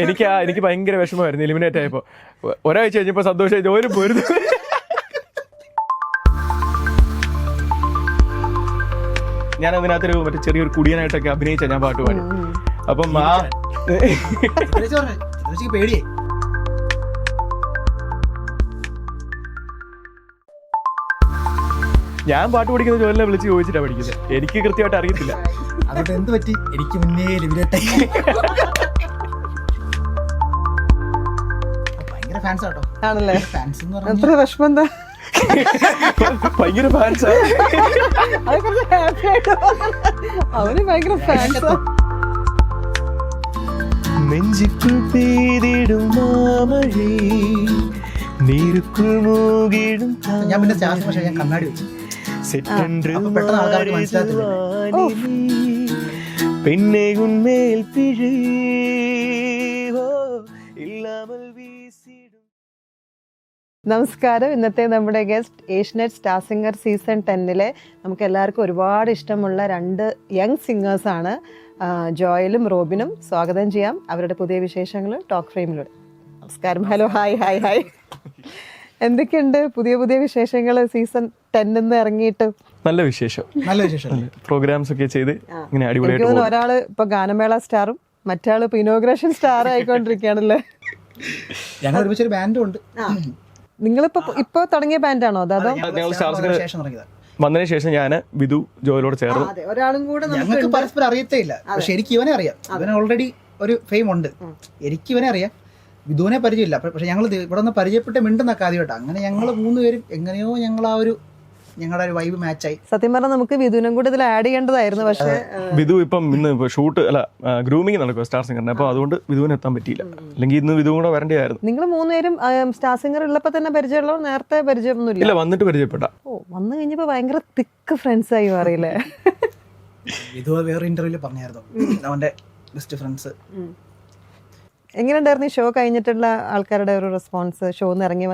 എനിക്ക് ഭയങ്കര വിഷമമായിരുന്നു എലിമിനേറ്റ് ആയപ്പോ. ഒരാഴ്ച കഴിഞ്ഞപ്പോ സന്തോഷമായി ജോലി പോയിരുന്നു. ഞാൻ അതിനകത്തൊരു മറ്റേ ചെറിയൊരു കുടിയനായിട്ടൊക്കെ അഭിനയിച്ച ഞാൻ പാട്ട് പാടി. അപ്പം പേടിയേ ഞാൻ പാട്ട് പഠിക്കുന്ന ജോലിനെ വിളിച്ച് ചോദിച്ചിട്ടാണ് പഠിക്കുന്നത്. എനിക്ക് കൃത്യമായിട്ട് അറിയത്തില്ല. അതുകൊണ്ട് എന്ത് പറ്റി, എനിക്ക് മുന്നേ ഭയങ്കര ഫാൻസ് ആട്ടോ. ആണല്ലേ? ഫാൻസ് എന്ന് എത്ര വിഷമം എന്താ? ഭയങ്കര ഫാൻസാ. അവന് ഭയങ്കര ഫാൻസാ. നെഞ്ചിക്കുൾ പെയ്തിടും മാമഴേ നീരുക്കുൾ മൂകിടും. ഞാൻ പിന്നെ സ്റ്റാർസ് പക്ഷേ ഞാൻ കണ്ണാടി വെച്ചു. പെട്ടെന്ന് ആൾക്കാർക്ക് മനസ്സിലാകത്തില്ല. പിന്നെ ഉന്മേൽ പിഴയോ ഇല്ലാമൽ വീസിടും. നമസ്കാരം. ഇന്നത്തെ നമ്മുടെ guest Asianet star singer season 10 നമുക്ക് എല്ലാവർക്കും ഒരുപാട് ഇഷ്ടമുള്ള 2 യങ് സിംഗേഴ്സാണ്. ജോയലും റോബിനും സ്വാഗതം ചെയ്യാം. അവരുടെ പുതിയ വിശേഷങ്ങൾ ടോക്ക് ഫ്രെയിമിലൂടെ. നമസ്കാരം. Hello, hi hi hi. എന്തൊക്കെയുണ്ട് പുതിയ പുതിയ വിശേഷങ്ങൾ? സീസൺ 10 ഇറങ്ങിയിട്ട് നല്ല വിശേഷം, നല്ല വിശേഷം. പ്രോഗ്രാംസ് ഒക്കെ ചെയ്ത് ഇങ്ങനെ അടിപൊളിയായിട്ട്. ഒരാള് ഇപ്പൊ ഗാനമേള സ്റ്റാറും മറ്റാള് ഇപ്പൊ ഇനോഗ്രേഷൻ സ്റ്റാർ ആയിക്കൊണ്ടിരിക്കുകയാണല്ലേ? ഞങ്ങൾ ഒരുമിച്ചൊരു ബാൻഡും ഉണ്ട്. നിങ്ങളിപ്പോ ഇപ്പൊ തുടങ്ങിയ ബാൻഡാണോ അതോ? ഞങ്ങൾ സ്റ്റാർസിന് വന്നതിന് ശേഷം ഞാൻ വിധു ജോയിലോട് ചേർന്നു. ഒരാളും കൂടെ ഞങ്ങൾക്ക് പരസ്പരം അറിയത്തേ ഇല്ല. പക്ഷെ എനിക്ക് ഇവനെ അറിയാം. ഇവന് ഓൾറെഡി ഒരു ഫെയിം ഉണ്ട്. എനിക്ക് ഇവനെ അറിയാം, വിധുവിനെ പരിചയമില്ല. പക്ഷെ ഞങ്ങൾ ഇവിടെ നിന്ന് പരിചയപ്പെട്ട് മിണ്ടുന്നൊക്കെ ആദ്യമായിട്ട്. അങ്ങനെ ഞങ്ങൾ 3 പേരും എങ്ങനെയോ ഞങ്ങളുടെ ഒരു വൈബ് മാച്ചായി. സത്യം പറഞ്ഞാൽ നമുക്ക് വിധുവിനും കൂടെ ഇതിൽ ആഡ് ചെയ്യേണ്ടതായിരുന്നു. പക്ഷേ വിധു ഇപ്പം ഇന്ന് ഷൂട്ട് ഗ്രൂമിങ് നടക്കുക സ്റ്റാർ സിംഗറിന്. അപ്പൊ അതുകൊണ്ട് വിധുവിന് എത്താൻ പറ്റിയില്ല. അല്ലെങ്കിൽ ഇന്ന് വിധു കൂടെ വരേണ്ടതായിരുന്നു. നിങ്ങൾ 3 പേരും സ്റ്റാർ സിംഗർ ഉള്ളപ്പോ തന്നെ പരിചയമുള്ളോ? നേരത്തെ പരിചയമൊന്നുമില്ല? ഇല്ല, വന്നിട്ട് പരിചയപ്പെട്ട. ഓ, വന്നു കഴിഞ്ഞപ്പോ ഭയങ്കര തിക്ക് ഫ്രണ്ട്സ് ആയി മാറിയില്ലേ? വിധു വേറെ ഇന്റർവ്യൂല് പറഞ്ഞായിരുന്നു അവന്റെ ബെസ്റ്റ് ഫ്രണ്ട്സ്. എങ്ങനെയുണ്ടായിരുന്നു ഈ ഷോ കഴിഞ്ഞിട്ടുള്ള ആൾക്കാരുടെ ഒരു റെസ്പോൺസ്? ഷോന്ന് ഇറങ്ങി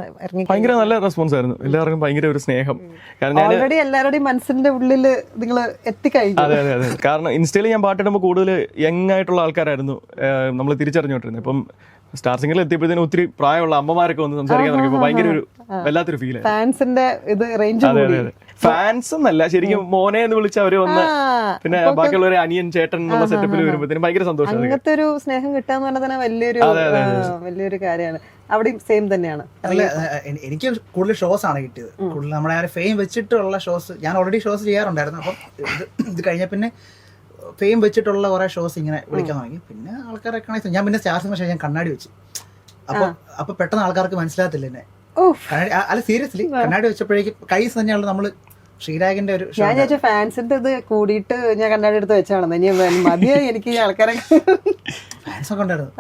ഭയങ്കര നല്ല റെസ്പോൺസ് ആയിരുന്നു. എല്ലാവർക്കും ഭയങ്കര ഒരു സ്നേഹം. കാരണം ഓൾറെഡി എല്ലാവരുടെയും മനസ്സിന്റെ ഉള്ളില് നിങ്ങൾ എത്തിക്കഴിഞ്ഞു. അതെ അതെ അതെ. കാരണം ഇൻസ്റ്റയിൽ ഞാൻ പാട്ടിടുമ്പോൾ കൂടുതൽ യങ് ആയിട്ടുള്ള ആൾക്കാരായിരുന്നു നമ്മൾ തിരിച്ചറിഞ്ഞോണ്ടിരുന്നത്. ഇപ്പം സ്റ്റാർ സിംഗറിൽ എത്തിയപ്പോഴത്തേനും ഒത്തിരി പ്രായമുള്ള അമ്മമാരൊക്കെ വന്ന് സംസാരിക്കാൻ തുടങ്ങിയപ്പോൾ ഭയങ്കര ഒരു വല്ലാത്തൊരു ഫീൽ ആയിരുന്നു. ഫാൻസിന്റെ ഇത് റേഞ്ച്. അതെ അതെ അതെ. ഫാൻസ് എന്നല്ല, ശരിക്കും മോനെ എന്ന് വിളിച്ച് അവര് വന്ന് പിന്നെ ബാക്കിയുള്ളവരെ അനിയൻ ചേട്ടൻ എന്നുള്ള സെറ്റപ്പിൽ വരുമ്പോഴത്തേനും ഭയങ്കര സന്തോഷം. അങ്ങനത്തെ ഒരു സ്നേഹം കിട്ടാന്ന് പറഞ്ഞാൽ തന്നെ വലിയൊരു കാര്യമാണ്. അവിടെയും സെയിം തന്നെയാണ്. എനിക്ക് കൂടുതൽ ഷോസ് ആണ് കിട്ടിയത്. കൂടുതൽ നമ്മുടെ ആ ഫെയിം വെച്ചിട്ടുള്ള ഷോസ്. ഞാൻ ഓൾറെഡി ഷോസ് ചെയ്യാറുണ്ടായിരുന്നു. അപ്പം ഇത് കഴിഞ്ഞ പിന്നെ ഫെയിം വെച്ചിട്ടുള്ള കുറെ ഷോസ് ഇങ്ങനെ വിളിക്കാൻ തുടങ്ങി. പിന്നെ ആൾക്കാർ റെക്കഗ്നൈസ്. ഞാൻ പിന്നെ സ്റ്റാർസിന് പക്ഷേ ഞാൻ കണ്ണാടി വെച്ചു. അപ്പൊ പെട്ടെന്ന് ആൾക്കാർക്ക് മനസ്സിലാകത്തില്ല എന്നെ. അല്ല, സീരിയസ്ലി കണ്ണാടി വെച്ചപ്പോഴേക്കും കൈസ് തന്നെയാണ് നമ്മള് ശ്രീരാഗിന്റെ ഒരു ഫാൻസിന്റെ ഇത് കൂടിയിട്ട് ഞാൻ കണ്ണാടി എടുത്ത് വെച്ചാണ് മതിയായി എനിക്ക് ഈ ആൾക്കാരെ. ഫാൻസ് ഒക്കെ ഉണ്ടായിരുന്നു.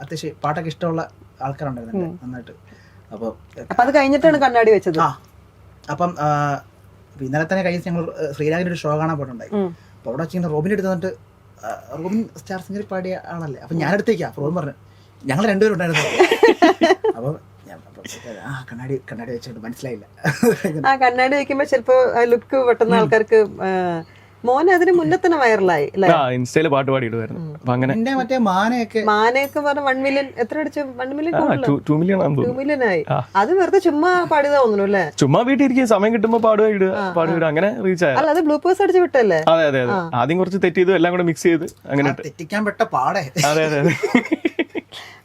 അത്യാവശ്യം പാട്ടൊക്കെ ഇഷ്ടമുള്ള ആൾക്കാരുണ്ടായിരുന്നു നന്നായിട്ട്. അപ്പൊ അത് കഴിഞ്ഞിട്ടാണ് കണ്ണാടി വെച്ചത്. അപ്പം ഇന്നലെ തന്നെ കൈസ് ഞങ്ങൾ ശ്രീരാഗിന്റെ ഒരു ഷോ കാണാൻ പോയിട്ടുണ്ടായി. അപ്പൊ അവിടെ വെച്ചിങ്ങനെ റോബിന്റെ അടുത്ത് വന്നിട്ട്, റോബിൻ സ്റ്റാർ സിംഗർ പാടിയ ആളല്ലേ? അപ്പൊ ഞാൻ അടുത്തേക്കാ. റോബിൻ പറഞ്ഞു ഞങ്ങൾ 2 പേരും ഉണ്ടായിരുന്നു. അപ്പൊ കണ്ണാടി വെച്ചിട്ട് മനസ്സിലായില്ല. കണ്ണാടി വെക്കുമ്പോ ചിലപ്പോ ലുക്ക് പെട്ടെന്ന് ആൾക്കാർക്ക്. മോനെ അതിന് മുന്നേ തന്നെ വൈറലായി ഇൻസ്റ്റയില് പാട്ട് പാടിയിടുമായിരുന്നു. മറ്റേ മാനയൊക്കെ പറഞ്ഞ 1 മില്യൺ എത്ര അടിച്ചു? 1 മില്യൺ 2 മില്യൺ ആയി. അത് വെറുതെ ചുമ്മാ പാടിയതാ തോന്നുന്നു അല്ലേ? ചുമ്മാ വീട്ടിൽ ഇരിക്കുക, സമയം കിട്ടുമ്പോ പാടുക അങ്ങനെ റീച്ച് ആയ. അല്ല, അത് ബ്ലൂപേഴ്സ് അടിച്ച് വിട്ടല്ലേ? അതെ അതെ അതെ. ആദ്യം കുറച്ച് തെറ്റ് ചെയ്തു, എല്ലാം കൂടെ മിക്സ് ചെയ്ത് അങ്ങനെ തെറ്റിക്കാൻ പെട്ട പാടേ. അതെ അതെ അതെ.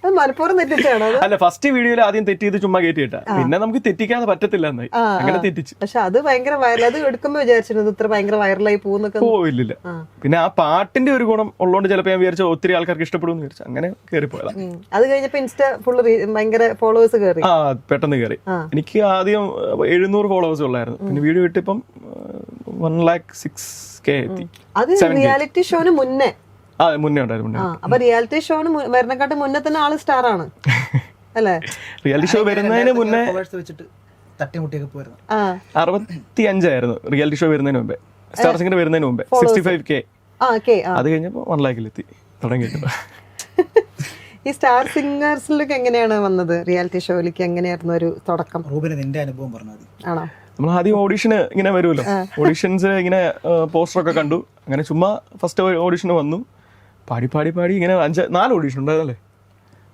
അത് മലപ്പുറം തെറ്റിച്ചാണോ? അല്ല, ഫസ്റ്റ് വീഡിയോയിൽ ആദ്യം തെറ്റ് ചെയ്ത് ചുമ്മാ കയറ്റിയിട്ടാ. പിന്നെ നമുക്ക് തെറ്റിക്കാതെ പറ്റത്തില്ല എന്നായി, അങ്ങനെ തെറ്റിച്ചു. പക്ഷെ അത് ഭയങ്കര വൈറൽ. അത് എടുക്കുമ്പോ വിചാരിച്ചിരുന്നത് ഇത്ര ഭയങ്കര വൈറലായി പോകുന്നൊക്കെ. പോയില്ല. പിന്നെ ആ പാട്ടിന്റെ ഒരു ഗുണം ഉള്ളതുകൊണ്ട് ചിലപ്പോ ഞാൻ വിചാരിച്ചു ഒത്തിരി ആൾക്കാർക്ക് ഇഷ്ടപ്പെടും എന്ന് വിചാരിച്ചു. അങ്ങനെ കയറി പോയതാ. അത് കഴിഞ്ഞപ്പോ ഇൻസ്റ്റ ഫുള്ള് ഭയങ്കര ഫോളോവേഴ്സ് കയറി. പെട്ടെന്ന് കയറി. എനിക്ക് ആദ്യം 700 ഫോളോവേഴ്സ് ഉള്ളായിരുന്നു. പിന്നെ വീഡിയോ ഇട്ടിപ്പം 1,06,000 എത്തി. അത് റിയാലിറ്റി ഷോന് മുന്നേ മുന്നേ ഉണ്ടായിരുന്നു. അപ്പൊ റിയാലിറ്റി ഷോന് വരുന്നക്കാട്ട് മുന്നേ തന്നെ ആള് സ്റ്റാർ ആണ് അല്ലേ? റിയാലിറ്റി ഷോ വരുന്നതിന് മുന്നേ വെച്ചിട്ട് തട്ടിമുട്ടിയൊക്കെ പോയിരുന്നു. 65,000 റിയാലിറ്റി ഷോ വരുന്നതിന് മുമ്പേ. സ്റ്റാർ സിംഗർ വരുന്നതിന് മുമ്പേ 65K. അത് കഴിഞ്ഞപ്പോ 1,00,000 എത്തി തുടങ്ങിയിട്ട്. ഈ സ്റ്റാർ സിംഗേഴ്സിലേക്ക് എങ്ങനെയാണ് വന്നത്? റിയാലിറ്റി ഷോയിലേക്ക് എങ്ങനെയായിരുന്നു ഒരു തുടക്കം? റൂബിന് നിന്റെ അനുഭവം പറഞ്ഞത്. ആണോ? നമ്മൾ ആദ്യം ഓഡീഷന് ഇങ്ങനെ വരുമല്ലോ, ഓഡീഷൻസ് ഇങ്ങനെ പോസ്റ്ററൊക്കെ കണ്ടു. അങ്ങനെ ചുമ്മാ ഫസ്റ്റ് ഓഡീഷന് വന്നു. പാടി ഇങ്ങനെ 4 ഓഡീഷൻ ഉണ്ടായിരുന്നല്ലേ?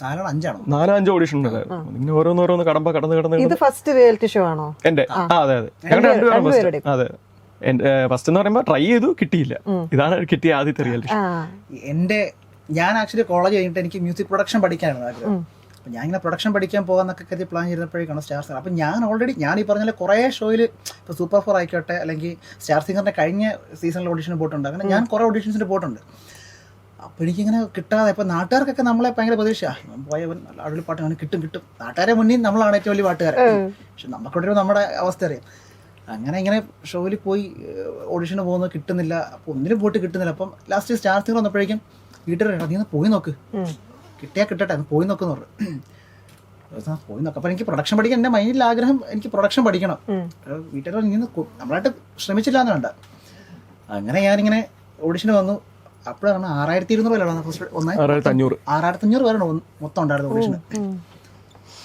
4 5 4-5 ഓഡിഷൻ ഉണ്ടായിരുന്നു. ഇങ്ങനെ ഓരോന്നോരോന്ന് കടന്ന് ഇത് ഫസ്റ്റ് റിയാലിറ്റി ഷോ ആണോ? എന്റെ അതെ ഞങ്ങളുടെ രണ്ടുപേരും അതെ. ഫസ്റ്റ് എന്ന് പറയുമ്പോൾ ട്രൈ ചെയ്തു, കിട്ടിയില്ല. ഇതാണ് കിട്ടിയ ആദ്യത്തെ റിയാലിറ്റി ഷോ. ഞാൻ ആക്ച്വലി കോളേജ് കഴിഞ്ഞിട്ട് എനിക്ക് മ്യൂസിക് പ്രൊഡക്ഷൻ പഠിക്കാനാണ് ആഗ്രഹം. അപ്പം ഞാൻ ഇങ്ങനെ പ്രൊഡക്ഷൻ പഠിക്കാൻ പോകാന്നൊക്കെ കരുതി പ്ലാൻ ചെയ്തപ്പോഴേക്കാണ് സ്റ്റാർ സിംഗർ. അപ്പം ഞാൻ ഈ പറഞ്ഞ കുറേ ഷോയിൽ ഇപ്പോൾ സൂപ്പർ 4 ആയിക്കോട്ടെ, അല്ലെങ്കിൽ സ്റ്റാർ സിംഗറിന്റെ കഴിഞ്ഞ സീസണിൽ ഓഡിഷന് പോയിട്ടുണ്ട്. അങ്ങനെ ഞാൻ കുറേ ഓഡിഷൻസിന് പോയിട്ടുണ്ട്. അപ്പോൾ എനിക്കിങ്ങനെ കിട്ടാതെ, ഇപ്പോൾ നാട്ടുകാർക്കൊക്കെ നമ്മളെ ഭയങ്കര പ്രതീക്ഷയാണ്, പോയവൻ അടിപൊളി പാട്ട് അങ്ങനെ കിട്ടും. നാട്ടുകാരെ മുന്നിൽ നമ്മളാണ് ഏറ്റവും വലിയ പാട്ടുകാരൻ. പക്ഷെ നമുക്കൊരു നമ്മുടെ അവസ്ഥ അറിയാം. അങ്ങനെ ഇങ്ങനെ ഷോയിൽ പോയി ഓഡിഷന് പോകുന്നത് കിട്ടുന്നില്ല. അപ്പോൾ ഒന്നിനും പോയിട്ട് കിട്ടുന്നില്ല. അപ്പം ലാസ്റ്റ് സ്റ്റാർ സിംഗർ വന്നപ്പോഴേക്കും വീട്ടുകാർ നീ ഒന്ന് പോയി നോക്ക്, കിട്ടിയാൽ കിട്ടട്ടെ, പോയി നോക്കെന്ന് പറഞ്ഞു. പോയി നോക്കാം. അപ്പോൾ എനിക്ക് പ്രൊഡക്ഷൻ പഠിക്കാൻ എൻ്റെ മൈൻഡിൽ ആഗ്രഹം, എനിക്ക് പ്രൊഡക്ഷൻ പഠിക്കണം. വീട്ടുകാർ ഇങ്ങനെ നമ്മളായിട്ട് ശ്രമിച്ചില്ല എന്ന് വേണ്ട. അങ്ങനെ ഞാനിങ്ങനെ ഓഡിഷന് വന്നു. അപ്പോഴാണ് 6200 പേരാണ് ഫസ്റ്റ് 6500 പേരാണ് മൊത്തം ഉണ്ടായിരുന്നത് ഓഡിഷന്.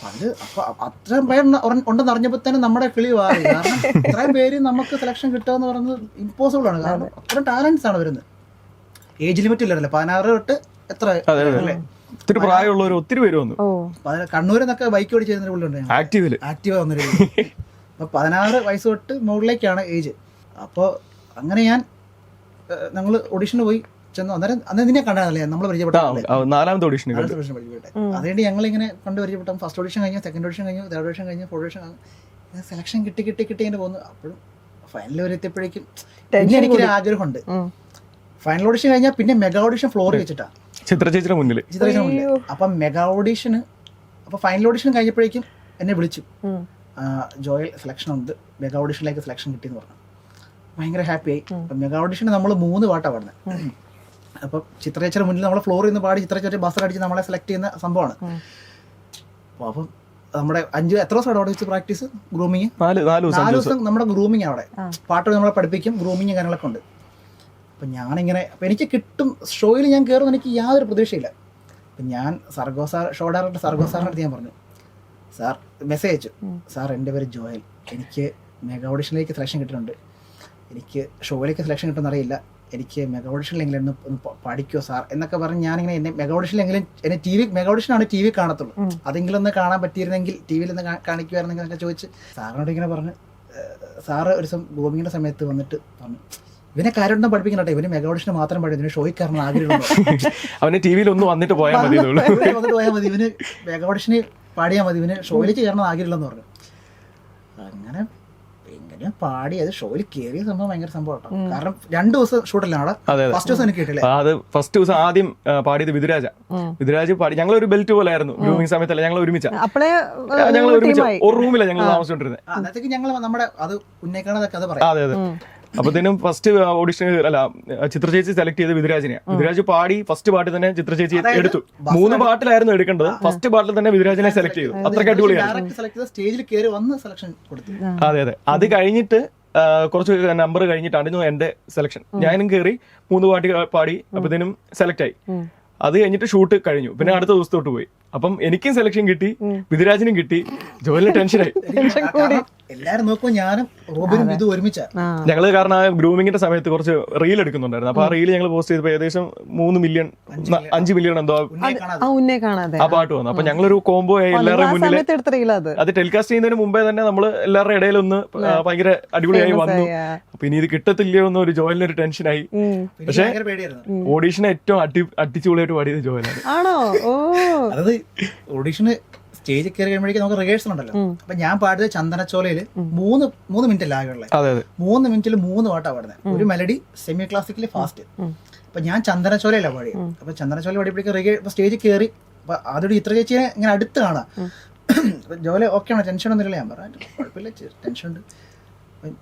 അത് അപ്പൊ അത്രയും പേര് ഉണ്ടെന്ന് അറിഞ്ഞപ്പോൾ തന്നെ നമ്മുടെ കിളി മാറി. കാരണം ഇത്രയും പേര് നമുക്ക് സെലക്ഷൻ കിട്ടുക എന്ന് പറയുന്നത് ഇമ്പോസിബിൾ ആണ്. കാരണം അത്രയും ടാലൻസ് ആണ് വരുന്നത്. ഏജ് ലിമിറ്റ് ഇല്ലല്ലോ, 16 തൊട്ട് എത്ര അല്ലേ, ഒത്തിരി പ്രായമുള്ളവർ ഒത്തിരി പേര് വന്നു. കണ്ണൂരിൽ നിന്നൊക്കെ ബൈക്ക് ഓടിച്ച് പുള്ളിയുണ്ട്, ആക്റ്റീവ വന്നൊരു. അപ്പൊ 16 വയസ്സ് തൊട്ട് മുകളിലേക്കാണ് ഏജ്. അപ്പോൾ അങ്ങനെ ഞങ്ങൾ ഓഡിഷന് പോയി ചെന്നു. അന്നേരം നിന്നെ കണ്ടാണല്ലേ നമ്മൾ പരിചയപ്പെട്ട 4ാമത്തെ ഓഡിഷൻ. അതുകൊണ്ട് ഞങ്ങളിങ്ങനെ കണ്ട് പരിചയപ്പെട്ടു. ഫസ്റ്റ് ഓഡിഷൻ കഴിഞ്ഞു, സെക്കൻഡ് ഓഡിഷൻ കഴിഞ്ഞു, തേർഡ് ഓഡിഷൻ കഴിഞ്ഞു, ഫോർത്ത് ഓഡിഷൻ കഴിഞ്ഞു. സെലക്ഷൻ കിട്ടി ഇങ്ങനെ പോകുന്നു. അപ്പോഴും ഫൈനൽ വരെ എത്തിയപ്പോഴേക്കും പിന്നെ എനിക്കൊരു ആഗ്രഹമുണ്ട്. ഫൈനൽ ഓഡിഷൻ കഴിഞ്ഞാൽ പിന്നെ മെഗാ ഓഡിഷൻ ഫ്ലോർ വെച്ചിട്ടാണ് ചിത്രചേച്ചിയുടെ മുന്നിൽ. അപ്പം മെഗാ ഓഡിഷന്, അപ്പോൾ ഫൈനൽ ഓഡിഷൻ കഴിഞ്ഞപ്പോഴേക്കും എന്നെ വിളിച്ചു, ജോയൽ സെലക്ഷൻ ഉണ്ട്, മെഗാ ഓഡിഷനിലേക്ക് സെലക്ഷൻ കിട്ടിയെന്ന് പറഞ്ഞു. ഭയങ്കര ഹാപ്പിയായി. അപ്പം മെഗാ ഓഡിഷന് നമ്മൾ 3 പാട്ടാണ് പാടുന്നത്. അപ്പം ചിത്രചേച്ചിയുടെ മുന്നിൽ നമ്മൾ ഫ്ലോറിൽ നിന്ന് പാടി ചിത്രചേച്ചി ബസ്സിലടിച്ച് നമ്മളെ സെലക്ട് ചെയ്യുന്ന സംഭവമാണ്. അപ്പം നമ്മുടെ എത്ര ദിവസം അവിടെ വെച്ച് പ്രാക്ടീസ്, ഗ്രൂമിങ് 4 ദിവസം നമ്മുടെ ഗ്രൂമിങ് അവിടെ പാട്ട് നമ്മളെ പഠിപ്പിക്കും, ഗ്രൂമിങ് കാര്യങ്ങളൊക്കെ ഉണ്ട്. അപ്പം ഞാനിങ്ങനെ, അപ്പം എനിക്ക് കിട്ടും, ഷോയിൽ ഞാൻ കയറുമെന്ന് എനിക്ക് യാതൊരു പ്രതീക്ഷയില്ല. അപ്പം ഞാൻ ഷോ ഡയറക്ടർ സർഗോസാറിൻ്റെ അടുത്ത് ഞാൻ പറഞ്ഞു, സാർ മെസ്സേജ് അയച്ചു, സാർ എൻ്റെ പേര് ജോയൽ, എനിക്ക് മെഗാ ഓഡിഷനിലേക്ക് സെലക്ഷൻ കിട്ടുന്നുണ്ട്, എനിക്ക് ഷോയിലേക്ക് സെലക്ഷൻ കിട്ടുമെന്ന് അറിയില്ല, എനിക്ക് മെഗാ ഓഡിഷനിലെങ്കിലും ഒന്ന് പഠിക്കുമോ സാർ എന്നൊക്കെ പറഞ്ഞ് ഞാനിങ്ങനെ എന്നെ മെഗാ ഓഡിഷനിലെങ്കിലും എന്നെ മെഗാ ഓഡിഷനാണ് TV കാണത്തുള്ളൂ, അതെങ്കിലും ഒന്ന് കാണാൻ പറ്റിയിരുന്നെങ്കിൽ, TV ഒന്ന് കാണിക്കുമായിരുന്നെങ്കിൽ എന്നൊക്കെ ചോദിച്ച് സാറിനോട് ഇങ്ങനെ പറഞ്ഞ്, സാറ് ഒരു ദിവസം ഗ്രൂമിങ്ങിൻ്റെ സമയത്ത് വന്നിട്ട് പറഞ്ഞു, ഇവനെ കാര്യമൊന്നും പഠിപ്പിക്കട്ടെ, ഇവന് മെഗാ ഓഡിഷന് മാത്രം പഠിക്കും, ഇതിന് ഷോയിൽ കാരണം ആഗ്രഹമുണ്ടോ, അവന് TV-യിൽ ഒന്ന് വന്നിട്ട് പോയാൽ മതി, ഇവന് മെഗാ ഓഡിഷന് പാടിയാൽ മതി, ഇവന് ഷോയിലേക്ക് കയറണം ആഗ്രഹമില്ലെന്ന് പറഞ്ഞു. അങ്ങനെ എങ്ങനെ പാടി അത് ഷോയിൽ കയറിയ സംഭവം ഭയങ്കര സംഭവം കേട്ടോ. കാരണം 2 ദിവസം ഷൂട്ടല്ല അവിടെ. ഫസ്റ്റ് ദിവസം എനിക്ക് കിട്ടില്ല. അത് ഫസ്റ്റ് ദിവസം ആദ്യം പാടിയത് വിധുരാജ് പാടി. ഞങ്ങൾ ഒരു ബെൽറ്റ് പോലെ ആയിരുന്നു ഗ്രൂമിംഗ് സമയത്തല്ല, ഞങ്ങൾ ഒരുമിച്ച് ഒരു റൂമിലാണ് ഞങ്ങൾ താമസിച്ചോണ്ടിരുന്നത്. അന്നത്തേക്ക് ഞങ്ങൾ നമ്മുടെ അത് ഉന്നയിക്കണതൊക്കെ അത് പറയാം. അതെ അപ്പത്തേനും ഫസ്റ്റ് ഓഡിഷൻ ചിത്രചേച്ചി സെലക്ട് ചെയ്ത് വിധുരാജ് പാടി. ഫസ്റ്റ് പാട്ടിൽ തന്നെ ചിത്രചേച്ചി എടുത്തു. 3 പാട്ടിലായിരുന്നു എടുക്കേണ്ടത്, ഫസ്റ്റ് പാട്ടിൽ തന്നെ വിധുരാജിനെ സെലക്ട് ചെയ്തു. അത്രയ്ക്ക് അടിപൊളിയായിരുന്നു. സ്റ്റേജിൽ കയറി വന്ന് സെലക്ഷൻ കൊടുത്തു. അതെ അത് കഴിഞ്ഞിട്ട് കുറച്ച് നമ്പർ കഴിഞ്ഞിട്ടായിരുന്നു എന്റെ സെലക്ഷൻ. ഞാനും കയറി 3 പാട്ട് പാടി. അപ്പത്തേനും സെലക്ട് ആയി. അത് കഴിഞ്ഞിട്ട് ഷൂട്ട് കഴിഞ്ഞു. പിന്നെ അടുത്ത ദിവസത്തോട്ട് പോയി. അപ്പം എനിക്കും സെലക്ഷൻ കിട്ടി, വിധുരാജിനും കിട്ടി. ജോലിന് ടെൻഷനായി. എല്ലാരും നോക്കുമ്പോ ഞാനും റോബിനും ഇത് ഒരുമിച്ചാ ഞങ്ങള്. കാരണം ഗ്രൂമിങ്ങിന്റെ സമയത്ത് കുറച്ച് റീൽ എടുക്കുന്നുണ്ടായിരുന്നു. അപ്പൊ ആ റീൽ ഞങ്ങൾ പോസ്റ്റ് ചെയ്തപ്പോ ഏകദേശം 3 മില്യൺ 5 മില്യൺ എന്തോ ആ പാട്ട് വന്നു. അപ്പൊ ഞങ്ങളൊരു കോംബോ ആയി എല്ലാവരുടെയും മുന്നിൽ. അത് ടെലികാസ്റ്റ് ചെയ്യുന്നതിന് മുമ്പേ തന്നെ നമ്മള് എല്ലാവരുടെ ഇടയിൽ ഒന്ന് ഭയങ്കര അടിപൊളിയായി വന്നു. അപ്പൊ ഇനി ഇത് കിട്ടത്തില്ലയോ എന്ന് ഒരു ജോലിനൊരു ടെൻഷനായി. പക്ഷെ ഓഡീഷന് ഏറ്റവും അടിച്ചുപൊളിയായിട്ട് പാടിയത് ജോയിലാണ്. അതായത് ഓഡീഷന് സ്റ്റേജിൽ കയറി കഴിയുമ്പോഴേക്കും നമുക്ക് റിഹേഴ്സൽ ഉണ്ടല്ലോ. അപ്പൊ ഞാൻ പാടിയത് ചന്ദനച്ചോലയില് 3 മിനിറ്റ് ലാഗുള്ള 3 മിനിറ്റിൽ 3 പാട്ടാണ് പാടുന്നത്. ഒരു മെലഡി, സെമി ക്ലാസിക്കലി, ഫാസ്റ്റ്. അപ്പൊ ഞാൻ ചന്ദനച്ചോലയിലാണ് പാടിയത്. അപ്പൊ ചന്ദനച്ചോല പാടിയപ്പോഴേക്കും സ്റ്റേജിൽ കയറി. അപ്പൊ ആദ്യം ഇത്ര ചേച്ചിയെ ഇങ്ങനെ അടുത്ത് കാണാം. അപ്പൊ ജോലി ഓക്കെയാണോ, ടെൻഷൻ ഒന്നുമില്ല. ഞാൻ പറഞ്ഞു കുഴപ്പമില്ല, ടെൻഷൻ ഉണ്ട്.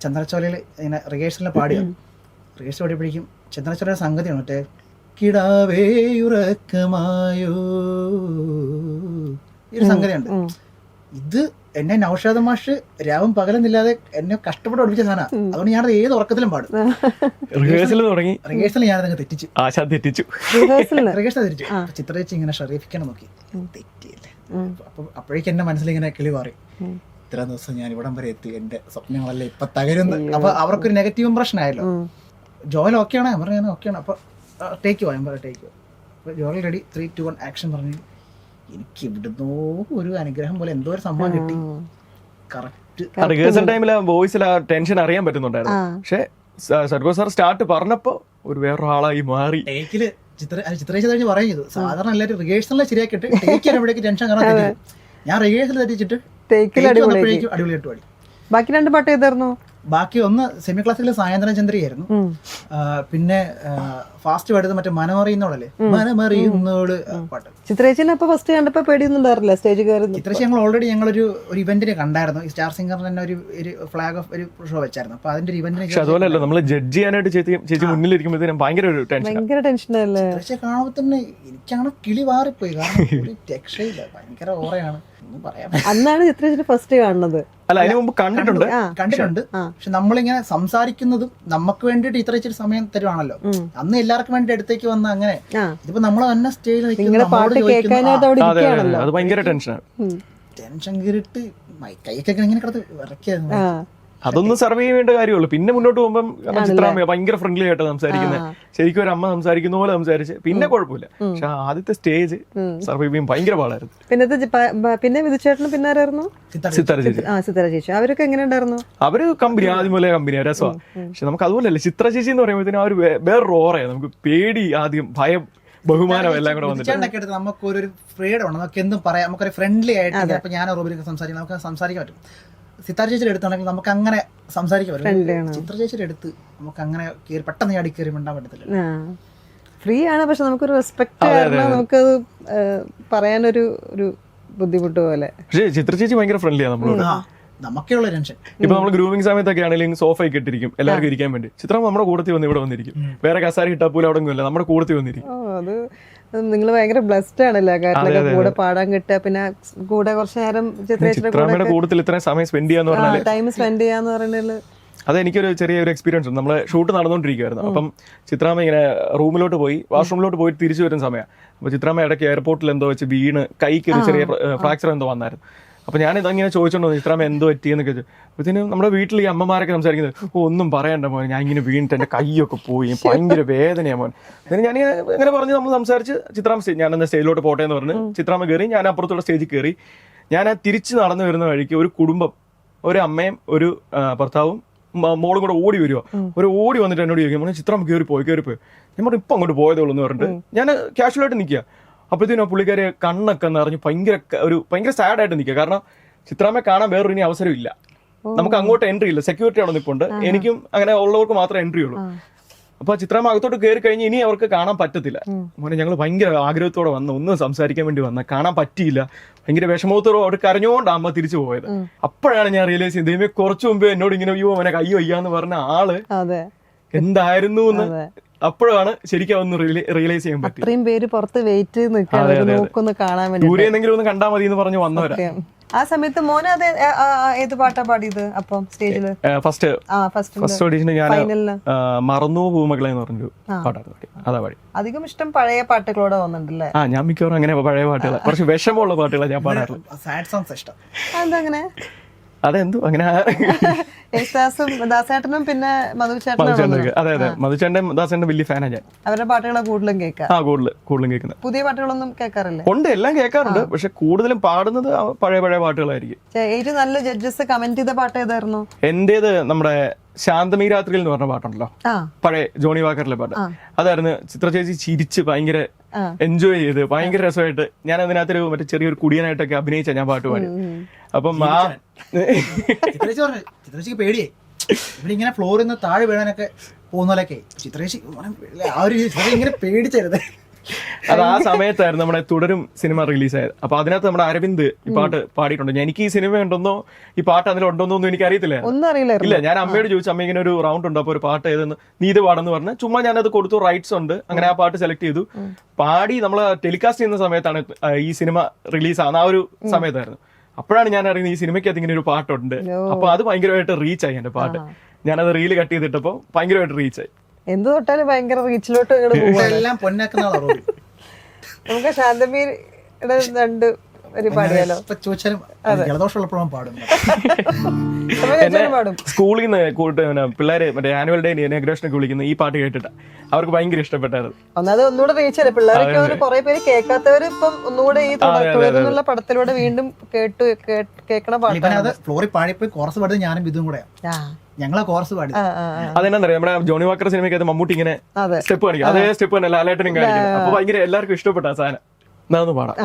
ചന്ദനച്ചോലയിൽ ഇങ്ങനെ റിഹേഴ്സലിൽ പാടിയാണ്. റിഹേഴ്സൽ പാടിയപ്പോഴേക്കും ചന്ദനച്ചോലയുടെ സംഗതിയാണ് മറ്റേ കിടാവേ ഉറക്കമായോ, ഈ ഒരു സംഗതിയുണ്ട്. ഇത് എന്നെ നൗഷാദ് മാഷ് രാവും പകലെന്നില്ലാതെ എന്നെ കഷ്ടപ്പെട്ട് പഠിപ്പിച്ച സാധനം. അതുകൊണ്ട് ഞാനത് ഏത് ഉറക്കത്തിലും പാടും. റിഹേഴ്സൽ ഞാനതങ്ങ് തെറ്റിച്ചു. റിഹേഴ്സൽ തെറ്റിച്ചു. ചിത്രേച്ചി ഇങ്ങനെ ഷറീഫിക്കണം നോക്കി, തെറ്റിയല്ലേ. അപ്പൊ അപ്പോഴേക്കും എന്റെ മനസ്സിലിങ്ങനെ കിളി മാറി. ഇത്ര ദിവസം ഞാൻ ഇവിടം വരെ എത്തി, എന്റെ സ്വപ്നങ്ങളല്ലേ ഇപ്പൊ തകരുന്നു. അപ്പൊ അവർക്കൊരു നെഗറ്റീവ് ഇംപ്രഷൻ ആയല്ലോ. ജോയൽ ഓക്കെയാണ്, ഞാൻ പറഞ്ഞു ഓക്കെയാണ്. അപ്പൊ ടേക്ക് പോവാൻ ടേക്ക്. അപ്പൊ ജോയൽ റെഡി, 3, 2, 1 ആക്ഷൻ പറഞ്ഞു. എനിക്ക് എവിടുന്നോ ഒരു അനുഗ്രഹം പോലെ എന്തോ ഒരു സംഭവം കിട്ടി. കറക്റ്റ് റിഹേഴ്സൽ ടൈമിൽ വോയിസിൽ ആ ടെൻഷൻ അറിയാൻ പറ്റുന്നുണ്ടായിരുന്നു. പക്ഷെ സർഗോ സാർ സ്റ്റാർട്ട് പറഞ്ഞപ്പോ ഒരു വേറൊരാളായി മാറി. ടേക്കില് ചിത്രേശ് കഴിഞ്ഞ് പറയുന്നത് സാധാരണ എല്ലാവരും റിഹേഴ്സലിനെ ശരിയാക്കിയിട്ട് ടേക്ക് ചെയ്യുമ്പോഴേക്ക് ടെൻഷൻ കാരണം ഞാൻ റിഹേഴ്സൽ തെറ്റിച്ചിട്ട് അടിപൊളിയായിട്ട് പാടി. ബാക്കി 2 പാട്ട് ഏതായിരുന്നു? ബാക്കി ഒന്ന് സെമി ക്ലാസിക്കൽ സായന്ത്രം ചന്ദ്രയായിരുന്നു. പിന്നെ ഫാസ്റ്റ് പാടിയത് മറ്റേ മനമറിയുന്നോടല്ലേ, മനമറിയുന്നോട് പാട്ട്. ചിത്രേച്ചിനെ അപ്പൊ ഫസ്റ്റ് കണ്ടപ്പോ പേടിയൊന്നുണ്ടായിരുന്നില്ല സ്റ്റേജ് കയറി? ചിത്രേച്ചി ഞങ്ങൾ ഓൾറെഡി ഞങ്ങളൊരു ഇവന്റിന് കണ്ടായിരുന്നു. ഈ സ്റ്റാർ സിംഗറിന് തന്നെ ഒരു ഫ്ലാഗ് ഓഫ് ഒരു ഷോ വെച്ചായിരുന്നു. അപ്പൊ അതിന്റെ ഒരു ഇവന്റിന്. പക്ഷെ അതുപോലെയല്ല, നമ്മൾ ജഡ്ജ് ചെയ്യാനായിട്ട് ചേച്ചി മുന്നിലിരിക്കുമ്പോഴത്തേനും ഭയങ്കര ടെൻഷനല്ലേ? ചിത്രേച്ചിയെ കാണുമ്പോൾ തന്നെ എനിക്കാണ് കിളി മാറിപ്പോയി. കാരണം ഒരു രക്ഷയില്ല, ഭയങ്കര ഓറയാണ്, ഒന്നും പറയാൻ. അന്നാണ് ചിത്രേച്ചിനെ ഫസ്റ്റ് കാണുന്നത്. അല്ല, അതിന് മുമ്പ് കണ്ടിട്ടുണ്ട്. പക്ഷെ നമ്മളിങ്ങനെ സംസാരിക്കുന്നതും നമുക്ക് വേണ്ടിയിട്ട് ഇത്ര ഇച്ചിരി സമയം തരുവാണല്ലോ. അന്ന് എല്ലാവർക്കും വേണ്ടി അടുത്തേക്ക് വന്ന അങ്ങനെ ഇതിപ്പോ നമ്മളെ തന്നെ സ്റ്റേജിൽ അത് ഭയങ്കര ടെൻഷനാണ്. ടെൻഷൻ കയറിയിട്ട് കൈക്കൊക്കെ ഇങ്ങനെ കിടത്ത് വിറയ്ക്കായിരുന്നു. അതൊന്നും സർവൈവ് ചെയ്യേണ്ട കാര്യമുള്ളൂ. പിന്നെ മുന്നോട്ട് പോകുമ്പോൾ ചിത്രാമ്മ ഭയങ്കര ഫ്രണ്ട്ലി ആയിട്ട് സംസാരിക്കുന്നത്, ശരിക്കും ഒരു അമ്മ സംസാരിക്കുന്ന പോലെ സംസാരിച്ച് പിന്നെ കുഴപ്പമില്ല. പക്ഷെ ആദ്യത്തെ സ്റ്റേജ് സർവൈവ് ചെയ്യാൻ ഭയങ്കര പാടായിരുന്നു. പിന്നെ വിധുചേട്ടന് പിന്നെ ആരായിരുന്നു? സിത്താര ചേച്ചി. അവരൊക്കെ എങ്ങനെ ഉണ്ടായിരുന്നു? അവര് കമ്പനി, ആദ്യം പോലെ കമ്പനിയാ, രസമാണ്. പക്ഷെ നമുക്ക് അതുപോലെയല്ല, ചിത്ര ചേച്ചി എന്ന് പറയുമ്പോഴത്തേനും ആ ഒരു വേറൊരു ഓറയാണ്. നമുക്ക് പേടി, ആദ്യം ഭയം, ബഹുമാനം എല്ലാം കൂടെ വന്നിട്ട് നമുക്കൊരു ഫ്രീഡം ഉണ്ട്. നമുക്ക് എന്തും പറയാം, നമുക്കൊരു ഫ്രണ്ട്ലി ആയിട്ട്. അപ്പൊ ഞാൻ റോബിനൊക്കെ സംസാരിക്കാം, നമുക്ക് സംസാരിക്കാൻ പറ്റും. സിത്താര ചേച്ചിയുടെ അടുത്താണെങ്കിൽ നമുക്ക് അങ്ങനെ സംസാരിക്കാൻ പറ്റും. ചിത്ര ചേച്ചിയുടെ അടുത്ത് നമുക്ക് അങ്ങനെ പെട്ടെന്ന് അടി കയറി മിണ്ടാൻ പറ്റത്തില്ല. ഫ്രീ ആണ്, പക്ഷെ നമുക്കൊരു റെസ്പെക്ട് കാരണം നമുക്കത് പറയാനൊരു ബുദ്ധിമുട്ട് പോലെ. പക്ഷേ ചിത്ര ചേച്ചി ഭയങ്കര ഫ്രണ്ട്ലിയാണ് നമ്മളോട്. നമുക്കുള്ള ടെൻഷൻ ഇപ്പൊ നമ്മൾ ഗ്രൂമിംഗ് സമയത്തൊക്കെ ആണെങ്കിലും സോഫയൊക്കെ ഇട്ടിരിക്കും എല്ലാവർക്കും ഇരിക്കാൻ വേണ്ടി. ചിത്രം നമ്മുടെ കൂടത്തിൽ വന്ന് ഇവിടെ വന്നിരിക്കും. വേറെ കസാര കിട്ടാ പോലും അവിടെ ഒന്നുമില്ല, നമ്മുടെ കൂടത്തിൽ വന്നിരിക്കും. അത് നിങ്ങൾ ഭയങ്കര ബ്ലെസ്ഡ് ആണല്ലോ, കാരണം കൂടെ പാടാൻ കിട്ടുക, പിന്നെ കൂടെ കുറച്ചു നേരം ചിത്രമ്മയുടെ കൂടത്തിൽ ഇത്രയും സമയം സ്പെൻഡ് ചെയ്യാന്ന് പറഞ്ഞാൽ ടൈം സ്പെൻഡ് ചെയ്യാന്ന് പറഞ്ഞാൽ അതെനിക്കൊരു ചെറിയൊരു എക്സ്പീരിയൻസ് ഉണ്ട്. നമ്മള് ഷൂട്ട് നടന്നുകൊണ്ടിരിക്കുവായിരുന്നു. അപ്പം ചിത്രാമ്മ ഇങ്ങനെ റൂമിലോട്ട് പോയി, വാഷ്റൂമിലോട്ട് പോയി തിരിച്ചു വരുന്ന സമയം. അപ്പൊ ചിത്രാമ്മ ഇടയ്ക്ക് എയർപോർട്ടിൽ എന്തോ വെച്ച് വീണ് കൈക്ക് ഒരു ചെറിയ ഫ്രാക്ചർ എന്തോ വന്നായിരുന്നു. അപ്പൊ ഞാൻ ഇതങ്ങനെ ചോദിച്ചോണ്ടോ ചിത്രാമ്മ എന്തോ പറ്റിയെന്നൊക്കെ ചോദിച്ചു. അപ്പത്തേനും നമ്മുടെ വീട്ടിൽ ഈ അമ്മമാരൊക്കെ സംസാരിക്കുന്നത്, ഒന്നും പറയണ്ട മോൻ, ഞാൻ ഇങ്ങനെ വീണിട്ട് എന്റെ കൈയൊക്കെ പോയി, ഭയങ്കര വേദനയാ മോൻ. എന്നിട്ട് ഞാനിങ്ങനെ പറഞ്ഞ് നമ്മൾ സംസാരിച്ച് ചിത്രാമ്മ ഞാനെന്താ സ്റ്റേജിലോട്ട് പോട്ടെ എന്ന് പറഞ്ഞ് ചിത്രാമ്മ കയറി. ഞാൻ അപ്പുറത്തുള്ള സ്റ്റേജിൽ കയറി. ഞാൻ തിരിച്ച് നടന്നു വരുന്ന വഴിക്ക് ഒരു കുടുംബം, ഒരു അമ്മയും ഒരു ഭർത്താവും മോളും കൂടെ ഓടി വരുവാ. ഓടി വന്നിട്ട് എന്നോട് ചോദിക്കും, ചിത്രാമ്മ കയറിപ്പോയി. ഞാൻ പറഞ്ഞു ഇപ്പൊ അങ്ങോട്ട് പോയതേ ഉള്ളൂ എന്ന് പറഞ്ഞിട്ട് ഞാൻ കാഷ്വലായിട്ട് നിൽക്കുക. അപ്പോഴത്തേനും ആ പുള്ളിക്കാരി കണ്ണൊക്കെ നിറഞ്ഞ് ഭയങ്കര സാഡായിട്ട് നിൽക്കുക. കാരണം ചിത്രാമ്മയെ കാണാൻ വേറൊരു ഇനി അവസരമില്ല, നമുക്ക് അങ്ങോട്ട് എൻട്രി ഇല്ല, സെക്യൂരിറ്റി അവിടെ നിൽപ്പുണ്ട്, എനിക്കും അങ്ങനെ ഉള്ളവർക്ക് മാത്രമേ എൻട്രി ഉള്ളൂ. അപ്പൊ ചിത്രാമ്മ അകത്തോട്ട് കയറി കഴിഞ്ഞ് ഇനി അവർക്ക് കാണാൻ പറ്റത്തില്ല. മോനെ ഞങ്ങൾ ഭയങ്കര ആഗ്രഹത്തോടെ വന്ന് ഒന്ന് സംസാരിക്കാൻ വേണ്ടി വന്ന, കാണാൻ പറ്റിയില്ല, ഭയങ്കര വിഷമത്തോടെ അവിടെ കരഞ്ഞുകൊണ്ട് അമ്മ തിരിച്ചു പോയത്. അപ്പോഴാണ് ഞാൻ റിയലൈസ് ചെയ്തത്, ദൈവമേ കുറച്ചു മുമ്പ് എന്നോട് ഇങ്ങനെ അയ്യോ അവനെ കയ്യോ അയ്യാന്ന് പറഞ്ഞ ആള് എന്തായിരുന്നു എന്ന് അപ്പോഴാണ് ശരിക്കും ഒന്ന് റിയലൈസ് ചെയ്യാൻ പറ്റും. അത്രയും പേര് പുറത്ത് വെയിറ്റ് നോക്കൊന്ന് കാണാൻ വേണ്ടി, ദൂരെ എന്തെങ്കിലും ഒന്ന് കണ്ടാൽ മതി എന്ന് പറഞ്ഞു വന്നവരാ. ആ സമയത്ത് മോനെ അത് ഏത് പാട്ടാ പാടിയത്? അപ്പം സ്റ്റേജില് ഫസ്റ്റ് ഓഡീഷന് ഞാൻ മറന്നു പൂമകളെ എന്ന് പറഞ്ഞൊരു പാട്ടാണ് പാടി. അതാ പാടി. അധികം ഇഷ്ടം പഴയ പാട്ടുകളോടെ വന്നിട്ടുണ്ടല്ലേ? ഞാൻ മിക്കവാറും അങ്ങനെ പഴയ പാട്ടുകൾ, കുറച്ച് വിഷമമുള്ള പാട്ടുകളാണ് ഞാൻ പാടാറുള്ളത്. സാഡ് സോങ്സ് ഇഷ്ടം. അതെന്താ അങ്ങനെ? അതെന്തോ അങ്ങനെ ദാസേട്ടനും പിന്നെ മധുചേട്ടനും. അതെ, മധുചേട്ടൻ ദാസേട്ടൻ വലിയ ഫാനാ ഞാൻ. അവരുടെ പാട്ടുകളെ കൂടുതലും കേൾക്കാം. കൂടുതലും കേൾക്കുന്നത്. പുതിയ പാട്ടുകളൊന്നും കേൾക്കാറില്ല? ഉണ്ട്, എല്ലാം കേൾക്കാറുണ്ട്. പക്ഷെ കൂടുതലും പാടുന്നത് പഴയ പാട്ടുകളായിരിക്കും. ഏറ്റവും നല്ല ജഡ്ജസ് കമന്റ് ചെയ്ത പാട്ട് ഏതായിരുന്നു? എന്റേത് നമ്മുടെ ശാന്തമീ രാത്രിയിൽ എന്ന് പറഞ്ഞ പാട്ടുണ്ടല്ലോ, പഴയ ജോണി വാക്കറിലെ പാട്ട്. അതായിരുന്നു. ചിത്ര ചേച്ചി ചിരിച്ച് ഭയങ്കര എൻജോയ് ചെയ്ത് ഭയങ്കര രസമായിട്ട് ഞാൻ അതിനകത്തൊരു മറ്റേ ചെറിയൊരു കുടിയനായിട്ടൊക്കെ അഭിനയിച്ച ഞാൻ പാട്ട് പാടി. അപ്പം ചിത്രേച്ചിക്ക് പേടിയായി, ഇവിടെ ഇങ്ങനെ ഫ്ലോറിൽ നിന്ന് താഴെ വീഴാനൊക്കെ പോകുന്നതൊക്കെ ചിത്രേച്ചി ഇങ്ങനെ പേടിച്ചരുത്. അത് ആ സമയത്തായിരുന്നു നമ്മുടെ തുടരും സിനിമ റിലീസായത്. അപ്പൊ അതിനകത്ത് നമ്മുടെ അരവിന്ദ് ഈ പാട്ട് പാടിയിട്ടുണ്ട്. എനിക്ക് ഈ സിനിമ ഉണ്ടെന്നോ ഈ പാട്ട് അതിലുണ്ടോന്നോ ഒന്നും എനിക്ക് അറിയത്തില്ല. ഇല്ല, ഞാൻ അമ്മയോട് ചോദിച്ചു, അമ്മ ഇങ്ങനെ ഒരു റൗണ്ട് ഉണ്ട്, അപ്പൊ ഒരു പാട്ട് ഏതെന്ന് നീ ഇത് പാടെന്ന് പറഞ്ഞ് ചുമ്മാ ഞാനത് കൊടുത്തു. റൈറ്റ്സ് ഉണ്ട്, അങ്ങനെ ആ പാട്ട് സെലക്ട് ചെയ്തു, പാടി. നമ്മൾ ടെലികാസ്റ്റ് ചെയ്യുന്ന സമയത്താണ് ഈ സിനിമ റിലീസാണ്, ആ ഒരു സമയത്തായിരുന്നു. അപ്പോഴാണ് ഞാൻ അറിയുന്നത് ഈ സിനിമയ്ക്കകത്ത് ഇങ്ങനെ ഒരു പാട്ടുണ്ട്. അപ്പൊ അത് ഭയങ്കരമായിട്ട് റീച്ച് ആയി എന്റെ പാട്ട്. ഞാനത് റീല് കട്ട് ചെയ്തിട്ടപ്പോ ഭയങ്കരമായിട്ട് റീച്ച് ആയി. എന്ത് തൊട്ടാലും ഭയങ്കര റീച്ചിലോട്ട് എല്ലാം പൊന്നാക്കുന്ന. നമുക്ക് ശാന്തമീരുടെ രണ്ട് ഒരു പാടിയാലോ? ഇപ്പൊ ചോദിച്ചാലും ജലദോഷമുള്ളപ്പോഴും പാടും. പാടും. സ്കൂളിൽ നിന്ന് പിള്ളേര് മറ്റേ ആനുവൽ ഡേ ഇനാഗ്രേഷൻ ഒക്കെ വിളിക്കുന്ന ഈ പാട്ട് കേട്ടിട്ട് അവർക്ക് ഭയങ്കര ഇഷ്ടപ്പെട്ടായിരുന്നു. ഒന്നത് ഒന്നുകൂടെ റീച്ച് ചെയ്തേ പിള്ളേരൊക്കെ കുറെ പേര് കേൾക്കാത്തവര് ഇപ്പം ഒന്നുകൂടെ ഈ തുടർന്നുള്ള പടത്തിലൂടെ വീണ്ടും കേൾക്കണ പാട്ടാണ്. ഫ്ലോറിൽ പാടിയപ്പോ കോറസ് പാടുന്നത് ഞാനും ഇതും കൂടെയാ. ഞങ്ങളെ കോറസ് പാടി. അതെന്നാ നമ്മുടെ ജോണി വാക്കർ സിനിമയ്ക്കകത്ത് മമ്മൂട്ടി ഇങ്ങനെ സ്റ്റെപ്പ് കാണിക്കും, അതേ സ്റ്റെപ്പ് തന്നെ ലാലേട്ടനും കാണിക്കും. അപ്പൊ ഭയങ്കര എല്ലാവർക്കും ഇഷ്ടപ്പെട്ട ആ സാധനം. എന്നാന്ന് പാടാം.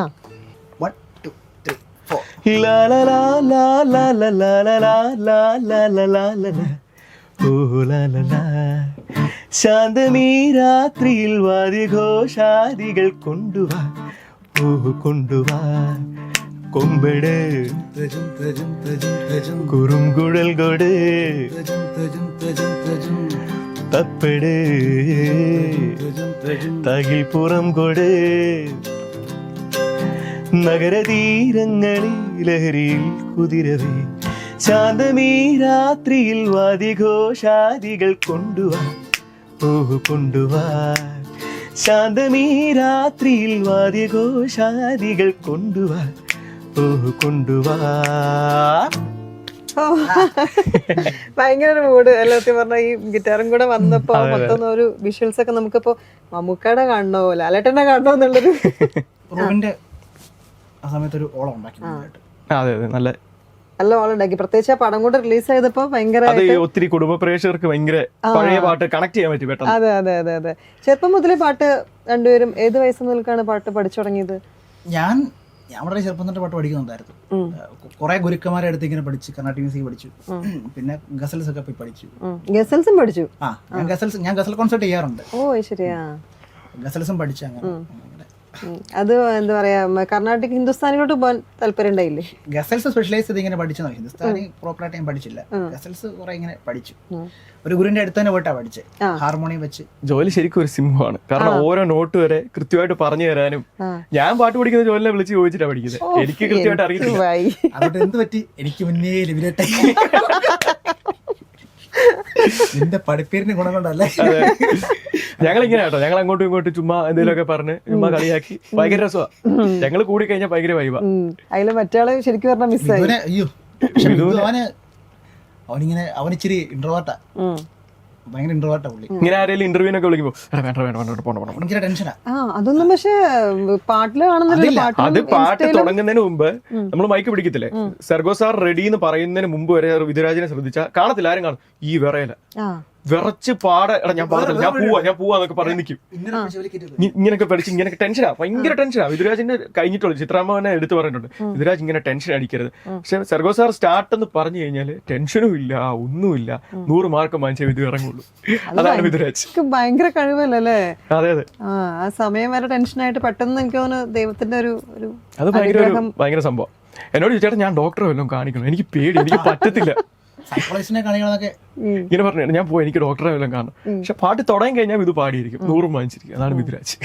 1 2 3 4. ലാ ലാ ലാ ലാ ലാ ലാ ലാ ലാ ലാ ലാ ലാ ലാ ലാ ലാ. ഓ ലാ ലാ ലാ. ശാന്തമീ രാത്രിയിൽ വാദ്യഘോഷാദികൾ കൊണ്ടുവാ, ഓ കൊണ്ടുവാ. കൊമ്പട് കുറുംകുഴൽ കൊട് തപ്പട് തകിൽ പുറം കൊട്. നഗരതീരങ്ങളിൽ ലഹരിയിൽ കുതിരവേ ശാന്തമീ രാത്രിയിൽ വാദ്യഘോഷാദികൾ കൊണ്ടുവാ, ഓ കൊണ്ടുവാ. ശാന്തമീ രാത്രിയിൽ വാദ്യഘോഷാദികൾ കൊണ്ടുവാ, ഓ കൊണ്ടുവാ. ഭയങ്കര ഒരു മൂഡ് എല്ലാത്തി പറഞ്ഞ ഈ ഗിറ്റാറും കൂടെ വന്നപ്പോ മൊത്തം ഒരു വിഷ്വൽസ് ഒക്കെ നമുക്കിപ്പോ മമ്മൂക്കയുടെ കാണണോ ലാലേട്ടനെ കാണണോ എന്നുള്ളൊരു റൂബിന്റെ ആ സമയത്തൊരു ഓളം ഉണ്ടാക്കി. അതെ അതെ, നല്ല നല്ല ഓളം ഉണ്ടാക്കി. പ്രത്യേകിച്ച് ആ പടം കൂടെ റിലീസ് ചെയ്തപ്പോ ഭയങ്കര ഒത്തിരി കുടുംബ പ്രേക്ഷകർക്ക് ഭയങ്കര പഴയ പാട്ട് കണക്ട് ചെയ്യാൻ പറ്റി പെട്ടെന്ന്. അതെ അതെ അതെ അതെ. ചെറുപ്പം മുതലേ പാട്ട് രണ്ടുപേരും ഏത് വയസ്സ് മുതൽക്കാണ് പാട്ട് പഠിച്ചു തുടങ്ങിയത്? ഞാൻ വളരെ ചെറുപ്പം തൊട്ട് പാട്ട് പഠിക്കുന്നുണ്ടായിരുന്നു. കുറെ ഗുരുക്കന്മാരെ അടുത്ത് ഇങ്ങനെ പഠിച്ചു, കർണാട്ടിക് മ്യൂസിക് പഠിച്ചു, പിന്നെ ഗസൽസ് ഒക്കെ പോയി പഠിച്ചു. ഗസൽസും പഠിച്ചു? ഞാൻ ഗസൽ കോൺസേർട്ട് ചെയ്യാറുണ്ട്. ഓ ശരിയാ. ഗസൽസും പഠിച്ചു. അങ്ങനെ അത് എന്താ പറയാ, കർണാട്ടിക് ഹിന്ദുസ്ഥാനിലോട്ട് പോകാൻ താല്പര്യം ഉണ്ടായില്ലേ? ഗസൽസ് സ്പെഷ്യലൈസ് ചെയ്ത് ഇങ്ങനെ പഠിച്ചു. ഹിന്ദുസ്ഥാനി പ്രോപ്പറായിട്ട് ഞാൻ പഠിച്ചില്ല. ഗസൽസ് കുറെ ഇങ്ങനെ പഠിച്ചു. ഒരു ഗുരുവിന്റെ അടുത്ത് തന്നെ പോയിട്ടാ പഠിച്ചത്, ഹാർമോണിയം വെച്ച്. ജോലി ശരിക്കും ഒരു സിംഹമാണ്. കാരണം ഓരോ നോട്ട് വരെ കൃത്യമായിട്ട് പറഞ്ഞു തരാനും. ഞാൻ പാട്ട് പഠിക്കുന്ന ജോലിനെ വിളിച്ച് ചോദിച്ചിട്ടാ പഠിക്കുന്നത്. എനിക്ക് കൃത്യമായിട്ട് അറിയത്തില്ല. അതുകൊണ്ട് എന്ത് പറ്റി, എനിക്ക് മുന്നേ ലിമിനേറ്റായി. നിന്റെ പഠിപ്പേരിന് ഗുണം കൊണ്ടല്ലേ. ഞങ്ങൾ ഇങ്ങനെ കേട്ടോ, ഞങ്ങൾ അങ്ങോട്ടും ഇങ്ങോട്ടും ചുമ്മാ എന്തെങ്കിലുമൊക്കെ പറഞ്ഞ് ചുമ്മാ കളിയാക്കി ഭയങ്കര രസമാണ്. ഞങ്ങൾ കൂടി കഴിഞ്ഞാൽ ഭയങ്കര വൈബാ. അതില് മറ്റാള് ശരിക്കും പറഞ്ഞാൽ മിസ്സായി. അയ്യോ അവനിങ്ങനെ അവനിച്ചിരി ഇൻട്രോവേർട്ടാ, ഭയങ്കര ഇൻട്രോവേർട്ടാ പുള്ളി. ഇങ്ങനെ ആരെങ്കിലും ഇന്റർവ്യൂനൊക്കെ വിളിക്കുമ്പോ വേണ്ട ടെൻഷനാ. അതൊന്നും പക്ഷെ പാട്ടില് കാണുന്നില്ല. അത് പാട്ട് തുടങ്ങുന്നതിന് മുമ്പ് നമ്മൾ മൈക്ക് പിടിക്കത്തില്ലേ, സെർഗോ സാർ റെഡി എന്ന് പറയുന്നതിന് മുമ്പ് വരെ വിധുരാജിനെ ശ്രദ്ധിച്ചാൽ കാണത്തില്ല, ആരും കാണും. ഈ വിറയല വിറച്ച് പാടെ ഞാൻ പാടത്തില്ല, ഞാൻ പോവാ എന്നൊക്കെ പറഞ്ഞ് നിൽക്കും. ഇങ്ങനെയൊക്കെ പഠിച്ച് ഇങ്ങനെയൊക്കെ ടെൻഷനാ, ഭയങ്കര ടെൻഷനാ. വിധുരാജിന്റെ കഴിഞ്ഞിട്ടുള്ളൂ, ചിത്രാമ്മനെ എടുത്ത് പറഞ്ഞിട്ടുണ്ട്, വിധുരാജ് ഇങ്ങനെ ടെൻഷൻ അടിക്കരുത്. പക്ഷെ സെർഗോ സാർ സ്റ്റാർട്ട് എന്ന് പറഞ്ഞു കഴിഞ്ഞാല് ടെൻഷനും ഇല്ല, ഒന്നുമില്ല, 100 മാർക്ക് വാങ്ങിച്ചേ വിധു ഇറങ്ങുള്ളൂ. അതാണ് വിധുരാജ്. ഭയങ്കര കഴിവല്ലേ. അതെ അതെ, ആ സമയം വരെ ടെൻഷനായിട്ട് പെട്ടെന്ന് എനിക്ക് തോന്നുന്നു ദൈവത്തിന്റെ ഒരു അത് ഭയങ്കര സംഭവം. എന്നോട് ചോദിച്ചാൽ ഞാൻ ഡോക്ടറെ വല്ലതും കാണിക്കണം, എനിക്ക് പേടി, എനിക്ക് പറ്റത്തില്ല. സൈക്കോളജിസ്റ്റിനെ കാണിക്കണമെന്നൊക്കെ ഇങ്ങനെ പറഞ്ഞു, ഞാൻ പോയി എനിക്ക് ഡോക്ടറെ വല്ലതും കാണണം. പക്ഷെ പാട്ട് തുടങ്ങി കഴിഞ്ഞാൽ ഇത് പാടിയിരിക്കും, 100 വാങ്ങിച്ചിരിക്കും. അതാണ് വിധുരാജ്.